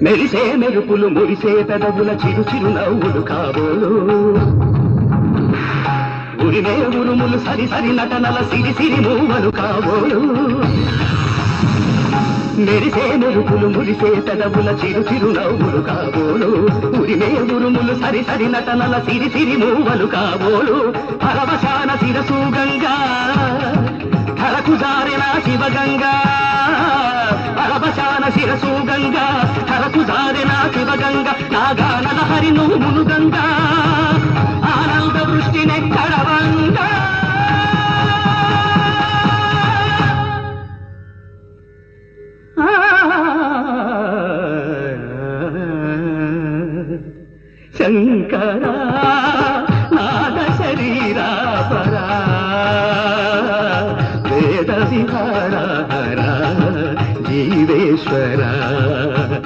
మెరిసే మెరుపులు మురిసే పెదవుల చిరు చిరు నవ్వులు కాబోలు ఉరిమే ఉరుములు సరి సరి నటనల సిరి సిరి మూవలు కాబోలు మెరిసే మెరుపులు మురిసే పెదవుల చిరు చిరు నవ్వులు కాబోలు ఉరిమే ఉరుములు సరి సరి నటనల సిరి సిరి మూవలు కాబోలు పరవశాన శిరసు గంగా ధరకు జారిన శివగంగా పరవశాన శిరసు గంగా ధరకు జారిన శివగంగా నాగానల హరి నువ్వులు గంగా ఆనంద వృష్టినే కడవంగా శంకరా నాద శరీరా పరా వేద విహార జీవేశ్వరా